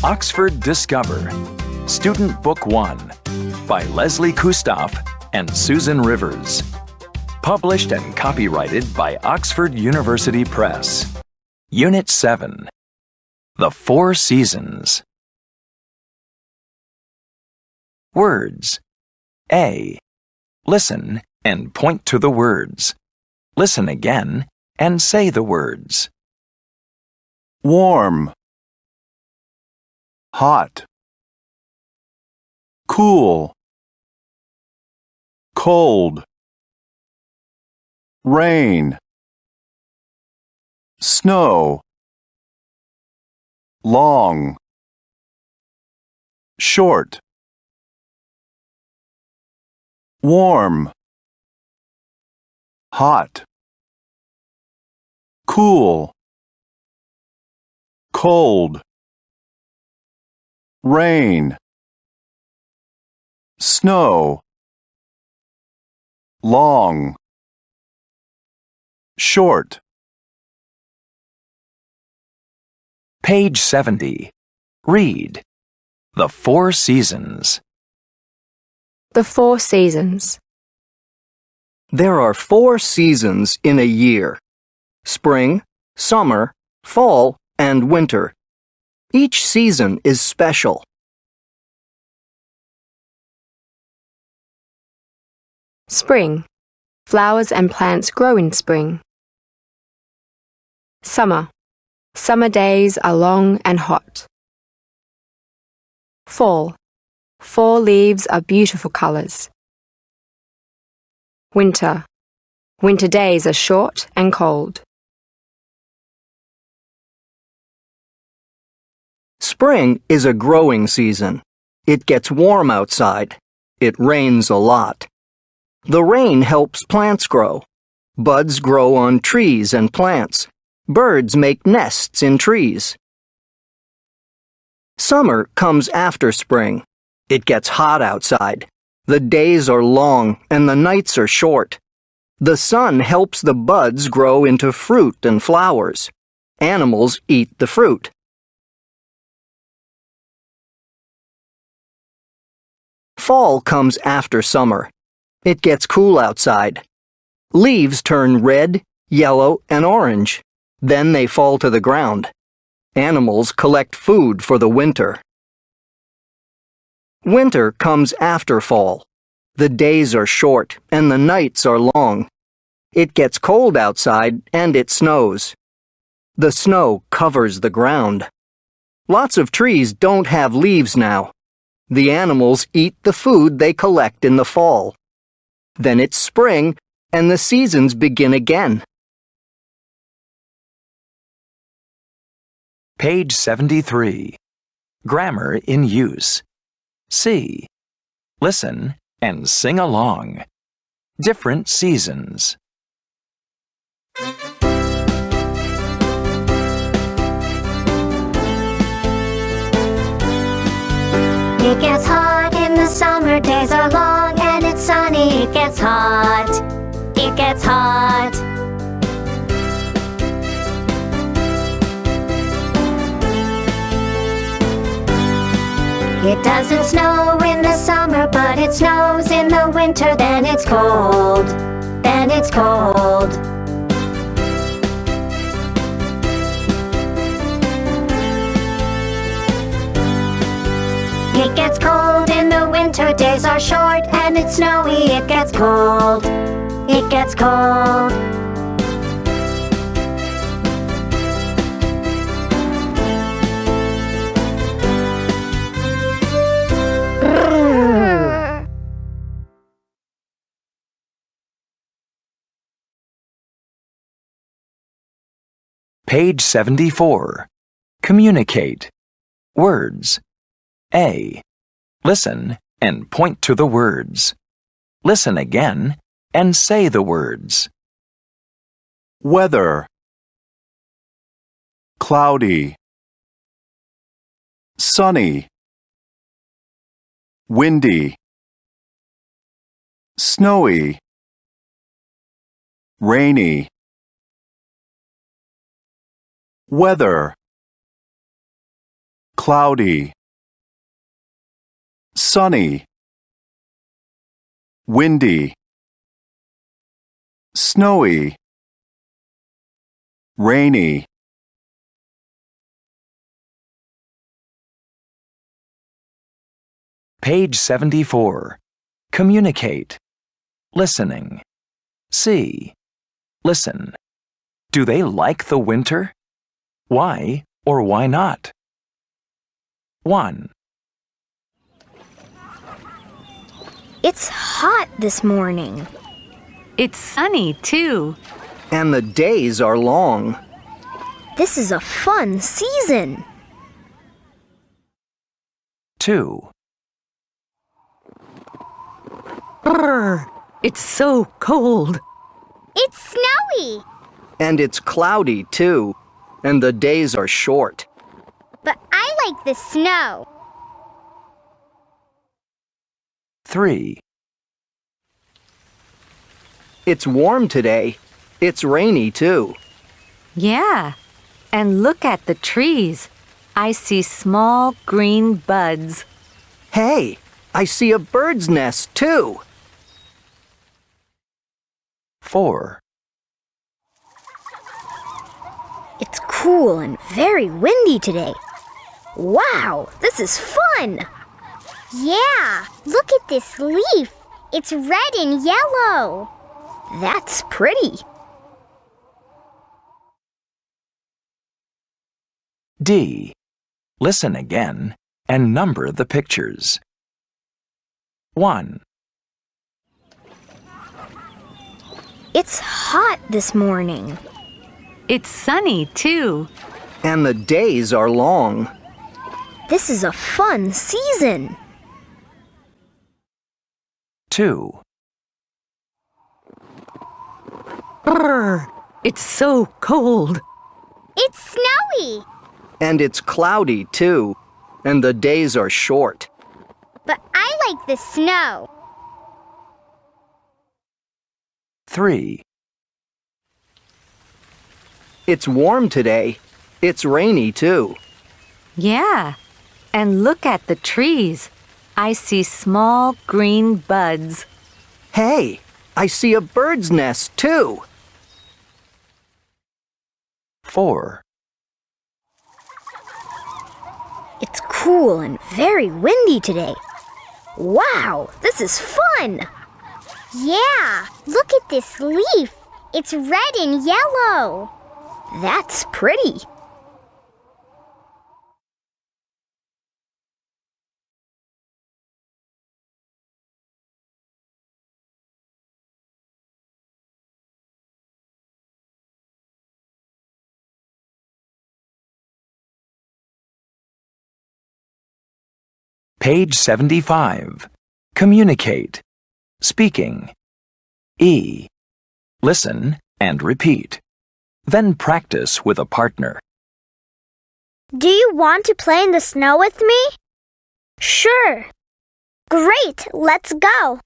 Oxford Discover, Student Book 1, by Leslie Kustoff and Susan Rivers. Published and copyrighted by Oxford University Press. Unit 7. The Four Seasons. Words. A. Listen and point to the words. Listen again and say the words. Warm, hot, cool, cold, rain, snow, long, short, warm, hot, cool, cold, rain, snow, long, short. Page 70. Read. The Four Seasons. The Four Seasons. There are 4 seasons in a year: spring, summer, fall, and winter. Each season is special. Spring. Flowers and plants grow in spring. Summer. Summer days are long and hot. Fall. Fall leaves are beautiful colors. Winter. Winter days are short and cold. Spring is a growing season. It gets warm outside. It rains a lot. The rain helps plants grow. Buds grow on trees and plants. Birds make nests in trees. Summer comes after spring. It gets hot outside. The days are long and the nights are short. The sun helps the buds grow into fruit and flowers. Animals eat the fruit. Fall comes after summer. It gets cool outside. Leaves turn red, yellow, and orange. Then they fall to the ground. Animals collect food for the winter. Winter comes after fall. The days are short and the nights are long. It gets cold outside and it snows. The snow covers the ground. Lots of trees don't have leaves now. The animals eat the food they collect in the fall. Then it's spring and the seasons begin again. Page 73. Grammar in use. C. Listen and sing along. Different seasons. It gets hot in the summer, days are long and it's sunny. It gets hot, it gets hot. It doesn't snow in the summer, but it snows in the winter. Then it's cold, then it's cold. It gets cold in the winter, days are short and it's snowy. It gets cold, it gets cold. Page 74. Communicate. Words. A. Listen and point to the words. Listen again and say the words. Weather, cloudy, sunny, windy, snowy, rainy. Weather, cloudy, sunny, windy, snowy, rainy. Page 74. Communicate. Listening. See. Listen. Do they like the winter? Why or why not? 1. It's hot this morning. It's sunny, too. And the days are long. This is a fun season. 2. Brr, it's so cold. It's snowy. And it's cloudy, too. And the days are short. But I like the snow. 3. It's warm today. It's rainy, too. Yeah, and look at the trees. I see small green buds. Hey, I see a bird's nest, too. 4. It's cool and very windy today. Wow, this is fun! Yeah, look at this leaf. It's red and yellow. That's pretty. D. Listen again and number the pictures. 1. It's hot this morning. It's sunny, too. And the days are long. This is a fun season. 2. Brr, it's so cold. It's snowy. And it's cloudy, too. And the days are short. But I like the snow. 3. It's warm today. It's rainy, too. Yeah, and look at the trees. I see small green buds. Hey, I see a bird's nest, too. 4. It's cool and very windy today. Wow, this is fun! Yeah, look at this leaf. It's red and yellow. That's pretty. Page 75. Communicate. Speaking. E. Listen and repeat. Then practice with a partner. Do you want to play in the snow with me? Sure. Great, let's go.